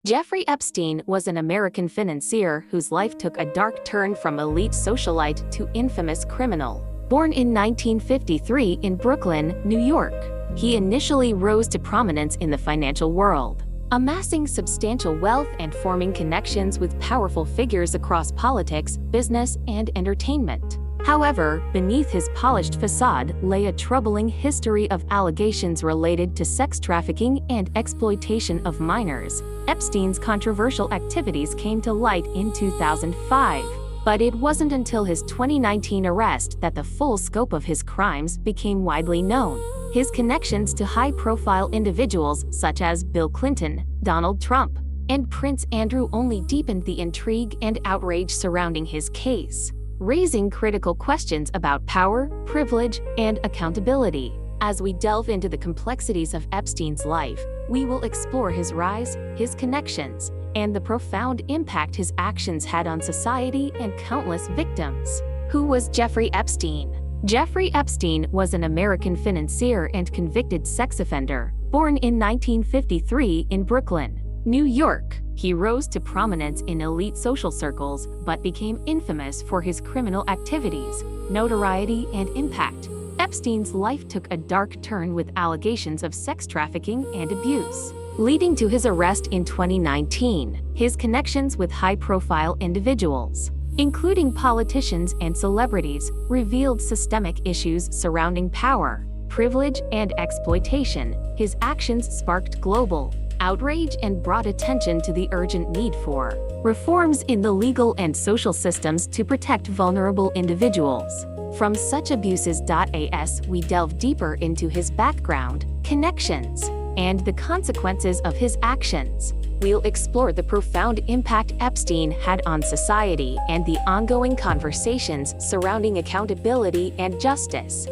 Jeffrey Epstein was an American financier whose life took a dark turn from elite socialite to infamous criminal. Born in 1953 in Brooklyn, New York, he initially rose to prominence in the financial world, amassing substantial wealth and forming connections with powerful figures across politics, business, and entertainment. However, beneath his polished facade lay a troubling history of allegations related to sex trafficking and exploitation of minors. Epstein's controversial activities came to light in 2005, but it wasn't until his 2019 arrest that the full scope of his crimes became widely known. His connections to high-profile individuals such as Bill Clinton, Donald Trump, and Prince Andrew only deepened the intrigue and outrage surrounding his case, raising critical questions about power, privilege, and accountability. As we delve into the complexities of Epstein's life, we will explore his rise, his connections, and the profound impact his actions had on society and countless victims. Who was Jeffrey Epstein? Jeffrey Epstein was an American financier and convicted sex offender, born in 1953 in Brooklyn, New York. He rose to prominence in elite social circles, but became infamous for his criminal activities, notoriety, and impact. Epstein's life took a dark turn with allegations of sex trafficking and abuse, leading to his arrest in 2019. His connections with high-profile individuals, including politicians and celebrities, revealed systemic issues surrounding power, privilege, and exploitation. His actions sparked global outrage and brought attention to the urgent need for reforms in the legal and social systems to protect vulnerable individuals from such abuses. As we delve deeper into his background, connections, and the consequences of his actions, we'll explore the profound impact Epstein had on society and the ongoing conversations surrounding accountability and justice.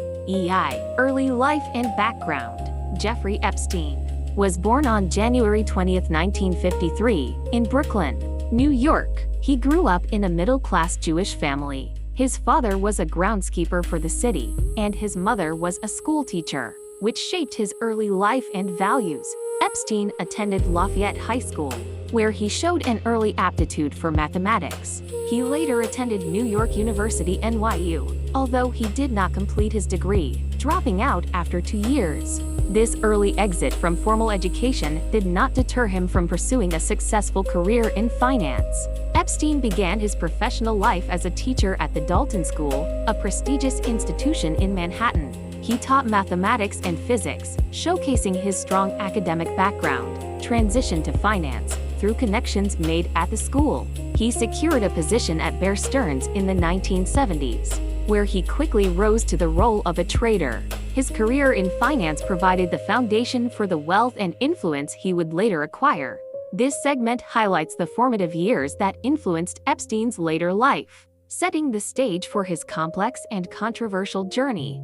Early life and background. Jeffrey Epstein was born on January 20, 1953, in Brooklyn, New York. He grew up in a middle-class Jewish family. His father was a groundskeeper for the city, and his mother was a schoolteacher, which shaped his early life and values. Epstein attended Lafayette High School, where he showed an early aptitude for mathematics. He later attended New York University, NYU, although he did not complete his degree, dropping out after 2 years. This early exit from formal education did not deter him from pursuing a successful career in finance. Epstein began his professional life as a teacher at the Dalton School, a prestigious institution in Manhattan. He taught mathematics and physics, showcasing his strong academic background. Transitioned to finance through connections made at the school. He secured a position at Bear Stearns in the 1970s, where he quickly rose to the role of a trader. His career in finance provided the foundation for the wealth and influence he would later acquire. This segment highlights the formative years that influenced Epstein's later life, setting the stage for his complex and controversial journey.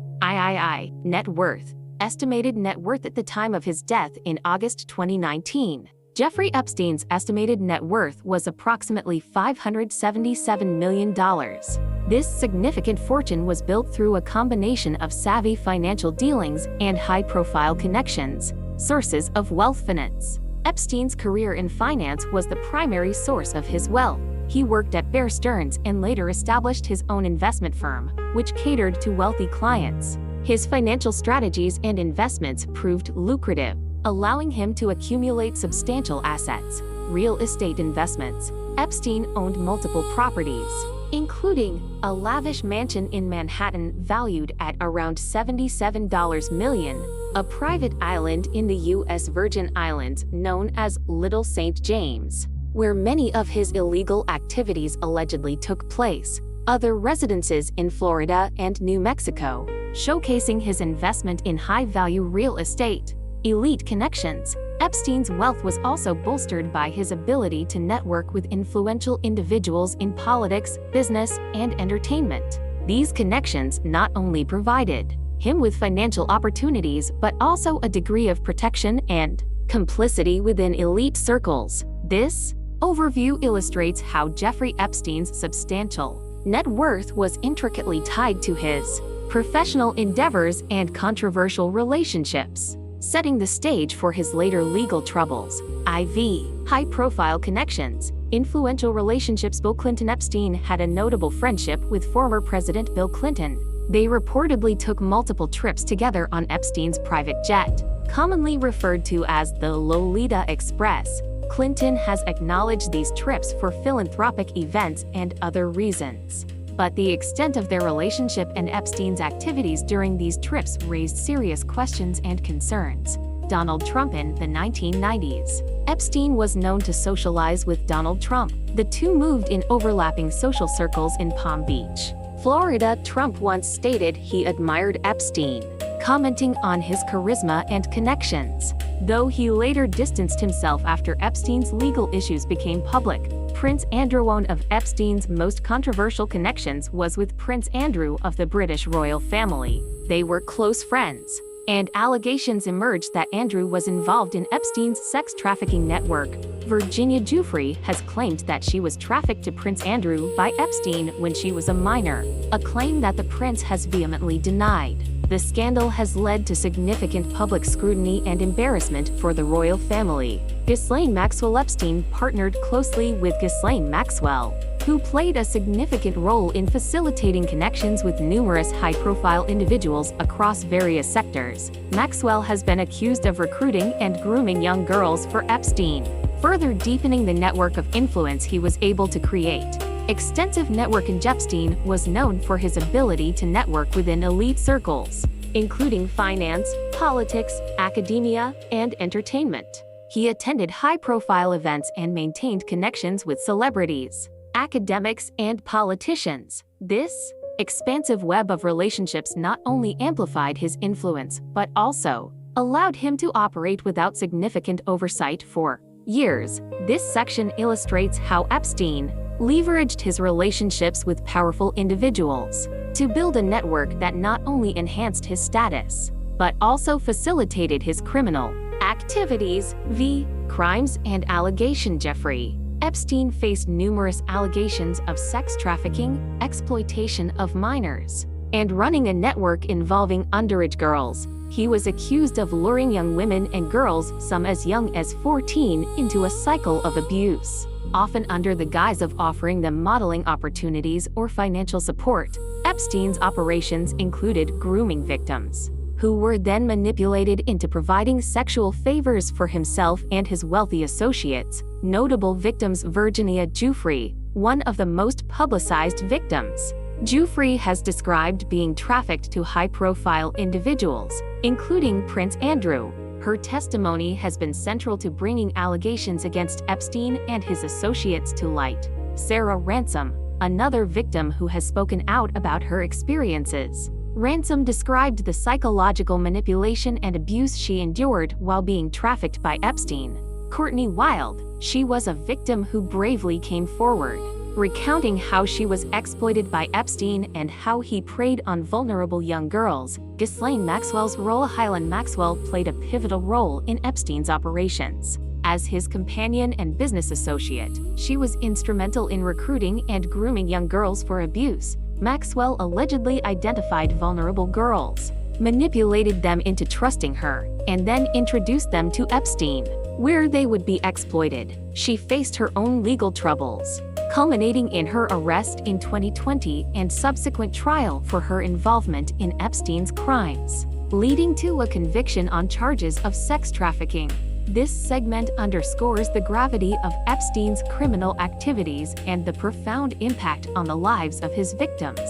Net worth. Estimated net worth at the time of his death in August 2019. Jeffrey Epstein's estimated net worth was approximately $577 million. This significant fortune was built through a combination of savvy financial dealings and high-profile connections, sources of wealth. Finance. Epstein's career in finance was the primary source of his wealth. He worked at Bear Stearns and later established his own investment firm, which catered to wealthy clients. His financial strategies and investments proved lucrative, allowing him to accumulate substantial assets. Real estate investments. Epstein owned multiple properties, including a lavish mansion in Manhattan valued at around $77 million, a private island in the U.S. Virgin Islands known as Little St. James, where many of his illegal activities allegedly took place, other residences in Florida and New Mexico, showcasing his investment in high-value real estate. Elite connections. Epstein's wealth was also bolstered by his ability to network with influential individuals in politics, business, and entertainment. These connections not only provided him with financial opportunities but also a degree of protection and complicity within elite circles. This overview illustrates how Jeffrey Epstein's substantial net worth was intricately tied to his professional endeavors and controversial relationships, setting the stage for his later legal troubles. High-profile connections. Influential relationships. Bill Clinton. Epstein had a notable friendship with former President Bill Clinton. They reportedly took multiple trips together on Epstein's private jet, commonly referred to as the Lolita Express. Clinton has acknowledged these trips for philanthropic events and other reasons. But the extent of their relationship and Epstein's activities during these trips raised serious questions and concerns. Donald Trump. In the 1990s, Epstein was known to socialize with Donald Trump. The two moved in overlapping social circles in Palm Beach, Florida. Trump once stated he admired Epstein, commenting on his charisma and connections. Though he later distanced himself after Epstein's legal issues became public. Prince Andrew. One of Epstein's most controversial connections was with Prince Andrew of the British royal family. They were close friends, and allegations emerged that Andrew was involved in Epstein's sex trafficking network. Virginia Giuffre has claimed that she was trafficked to Prince Andrew by Epstein when she was a minor, a claim that the prince has vehemently denied. The scandal has led to significant public scrutiny and embarrassment for the royal family. Ghislaine Maxwell. Epstein partnered closely with Ghislaine Maxwell, who played a significant role in facilitating connections with numerous high-profile individuals across various sectors. Maxwell has been accused of recruiting and grooming young girls for Epstein, further deepening the network of influence he was able to create. Extensive network. Epstein was known for his ability to network within elite circles, including finance, politics, academia, and entertainment. He attended high-profile events and maintained connections with celebrities, academics, and politicians. This expansive web of relationships not only amplified his influence, but also allowed him to operate without significant oversight for years. This section illustrates how Epstein leveraged his relationships with powerful individuals to build a network that not only enhanced his status, but also facilitated his criminal activities. Crimes and allegation. Jeffrey Epstein faced numerous allegations of sex trafficking, exploitation of minors, and running a network involving underage girls. He was accused of luring young women and girls, some as young as 14, into a cycle of abuse, often under the guise of offering them modeling opportunities or financial support. Epstein's operations included grooming victims, who were then manipulated into providing sexual favors for himself and his wealthy associates. Notable victims. Virginia Giuffre, one of the most publicized victims. Giuffre has described being trafficked to high-profile individuals, including Prince Andrew. Her testimony has been central to bringing allegations against Epstein and his associates to light. Sarah Ransom, another victim who has spoken out about her experiences. Ransom described the psychological manipulation and abuse she endured while being trafficked by Epstein. Courtney Wild, she was a victim who bravely came forward, recounting how she was exploited by Epstein and how he preyed on vulnerable young girls. Ghislaine Maxwell's role. Highland Maxwell played a pivotal role in Epstein's operations. As his companion and business associate, she was instrumental in recruiting and grooming young girls for abuse. Maxwell allegedly identified vulnerable girls, manipulated them into trusting her, and then introduced them to Epstein, where they would be exploited. She faced her own legal troubles, culminating in her arrest in 2020 and subsequent trial for her involvement in Epstein's crimes, leading to a conviction on charges of sex trafficking. This segment underscores the gravity of Epstein's criminal activities and the profound impact on the lives of his victims,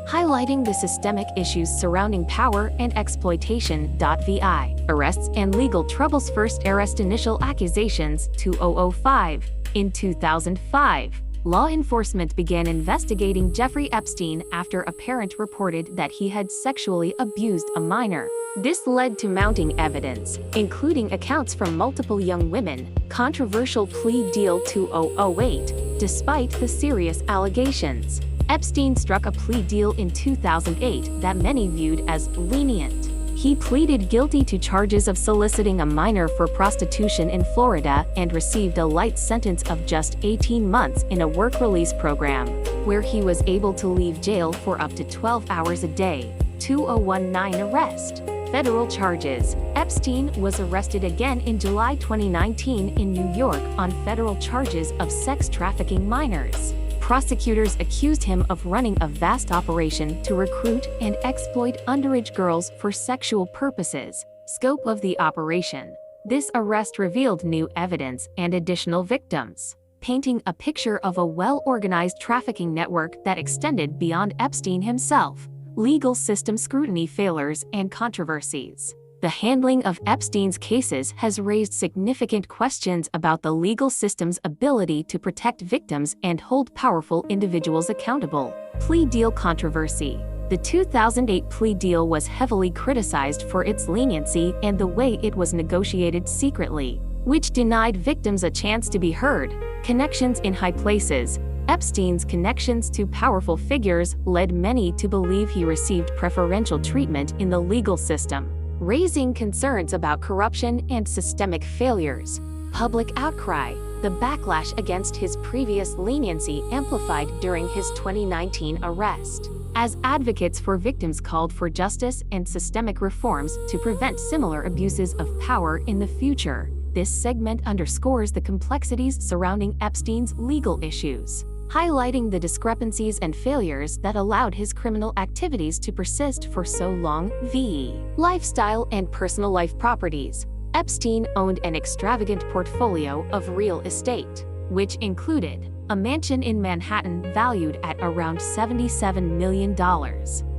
highlighting the systemic issues surrounding power and exploitation. VI arrests and legal troubles. First arrest. Initial accusations 2005. In 2005, law enforcement began investigating Jeffrey Epstein after a parent reported that he had sexually abused a minor. This led to mounting evidence, including accounts from multiple young women. Controversial plea deal 2008. Despite the serious allegations, Epstein struck a plea deal in 2008 that many viewed as lenient. He pleaded guilty to charges of soliciting a minor for prostitution in Florida and received a light sentence of just 18 months in a work release program, where he was able to leave jail for up to 12 hours a day. 2019 arrest. Federal charges. Epstein was arrested again in July 2019 in New York on federal charges of sex trafficking minors. Prosecutors accused him of running a vast operation to recruit and exploit underage girls for sexual purposes. Scope of the operation. This arrest revealed new evidence and additional victims, painting a picture of a well-organized trafficking network that extended beyond Epstein himself. Legal system scrutiny failures and controversies. The handling of Epstein's cases has raised significant questions about the legal system's ability to protect victims and hold powerful individuals accountable. Plea deal controversy. The 2008 plea deal was heavily criticized for its leniency and the way it was negotiated secretly, which denied victims a chance to be heard. Connections in high places. Epstein's connections to powerful figures led many to believe he received preferential treatment in the legal system, raising concerns about corruption and systemic failures. Public outcry. The backlash against his previous leniency amplified during his 2019 arrest, as advocates for victims called for justice and systemic reforms to prevent similar abuses of power in the future. This segment underscores the complexities surrounding Epstein's legal issues, highlighting the discrepancies and failures that allowed his criminal activities to persist for so long. V. Lifestyle and personal life properties. Epstein owned an extravagant portfolio of real estate, which included a mansion in Manhattan valued at around $77 million,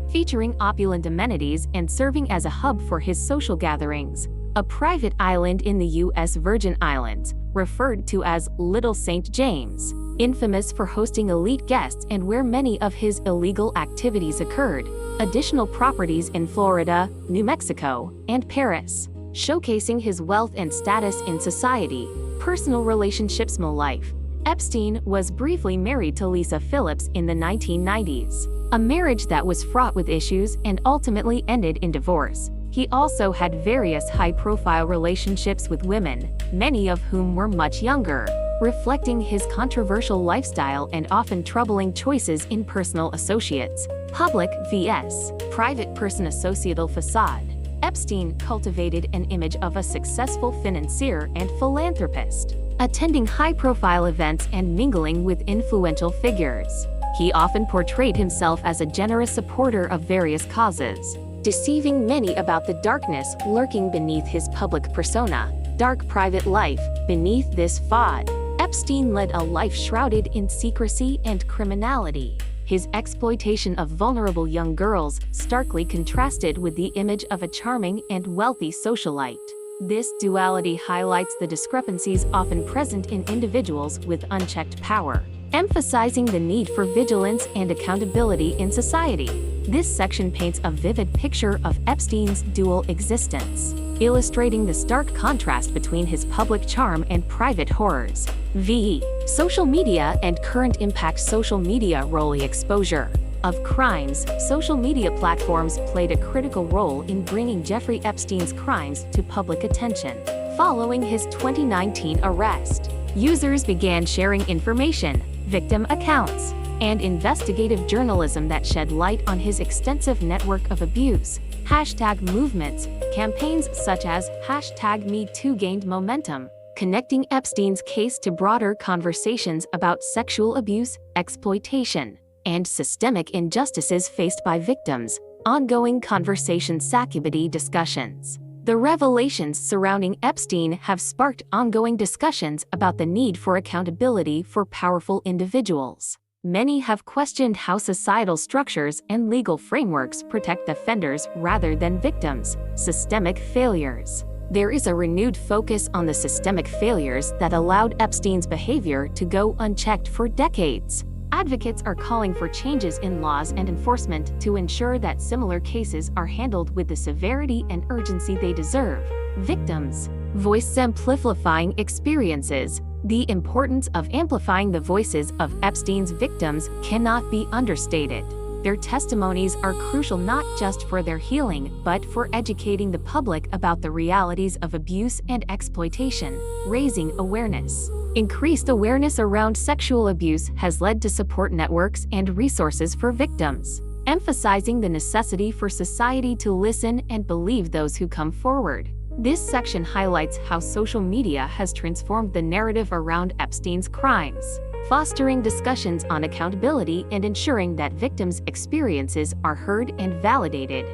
featuring opulent amenities and serving as a hub for his social gatherings. A private island in the U.S. Virgin Islands, referred to as Little St. James, infamous for hosting elite guests and where many of his illegal activities occurred. Additional properties in Florida, New Mexico, and Paris, showcasing his wealth and status in society. Personal relationships. Life. Epstein was briefly married to Lisa Phillips in the 1990s, a marriage that was fraught with issues and ultimately ended in divorce. He also had various high-profile relationships with women, many of whom were much younger, reflecting his controversial lifestyle and often troubling choices in personal associates. Public vs. private person societal facade. Epstein cultivated an image of a successful financier and philanthropist, attending high-profile events and mingling with influential figures. He often portrayed himself as a generous supporter of various causes, deceiving many about the darkness lurking beneath his public persona. Dark private life. Beneath this facade, Epstein led a life shrouded in secrecy and criminality. His exploitation of vulnerable young girls starkly contrasted with the image of a charming and wealthy socialite. This duality highlights the discrepancies often present in individuals with unchecked power, emphasizing the need for vigilance and accountability in society. This section paints a vivid picture of Epstein's dual existence, illustrating the stark contrast between his public charm and private horrors. V. Social media and current impact. Social media role. Exposure of crimes. Social media platforms played a critical role in bringing Jeffrey Epstein's crimes to public attention. Following his 2019 arrest, users began sharing information, victim accounts, and investigative journalism that shed light on his extensive network of abuse. Hashtag movements. Campaigns such as #MeToo gained momentum, connecting Epstein's case to broader conversations about sexual abuse, exploitation, and systemic injustices faced by victims. Ongoing conversation. Sanctity discussions. The revelations surrounding Epstein have sparked ongoing discussions about the need for accountability for powerful individuals. Many have questioned how societal structures and legal frameworks protect offenders rather than victims. Systemic failures. There is a renewed focus on the systemic failures that allowed Epstein's behavior to go unchecked for decades. Advocates are calling for changes in laws and enforcement to ensure that similar cases are handled with the severity and urgency they deserve. Victims. Voice amplifying experiences. The importance of amplifying the voices of Epstein's victims cannot be understated. Their testimonies are crucial not just for their healing, but for educating the public about the realities of abuse and exploitation, raising awareness. Increased awareness around sexual abuse has led to support networks and resources for victims, emphasizing the necessity for society to listen and believe those who come forward. This section highlights how social media has transformed the narrative around Epstein's crimes, fostering discussions on accountability and ensuring that victims' experiences are heard and validated.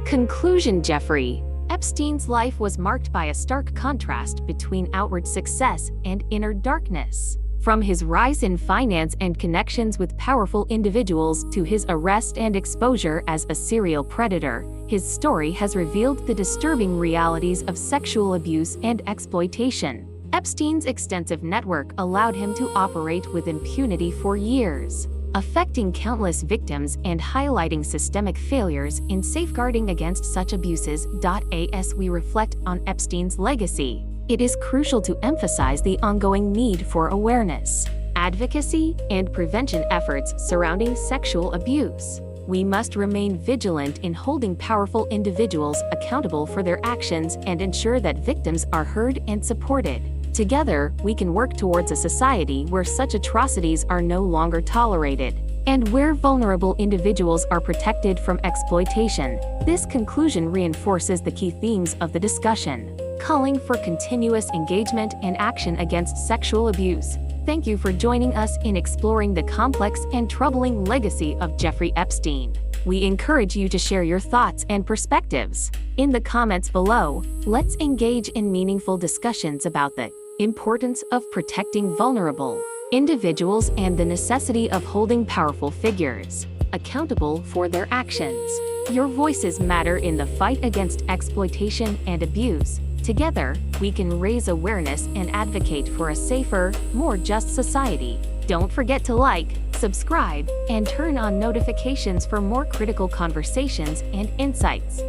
Conclusion. Jeffrey Epstein's life was marked by a stark contrast between outward success and inner darkness. From his rise in finance and connections with powerful individuals to his arrest and exposure as a serial predator, his story has revealed the disturbing realities of sexual abuse and exploitation. Epstein's extensive network allowed him to operate with impunity for years, affecting countless victims and highlighting systemic failures in safeguarding against such abuses. As we reflect on Epstein's legacy, it is crucial to emphasize the ongoing need for awareness, advocacy, and prevention efforts surrounding sexual abuse. We must remain vigilant in holding powerful individuals accountable for their actions and ensure that victims are heard and supported. Together, we can work towards a society where such atrocities are no longer tolerated, and where vulnerable individuals are protected from exploitation. This conclusion reinforces the key themes of the discussion, calling for continuous engagement and action against sexual abuse. Thank you for joining us in exploring the complex and troubling legacy of Jeffrey Epstein. We encourage you to share your thoughts and perspectives in the comments below. Let's engage in meaningful discussions about the importance of protecting vulnerable individuals and the necessity of holding powerful figures accountable for their actions. Your voices matter in the fight against exploitation and abuse. Together, we can raise awareness and advocate for a safer, more just society. Don't forget to like, subscribe, and turn on notifications for more critical conversations and insights.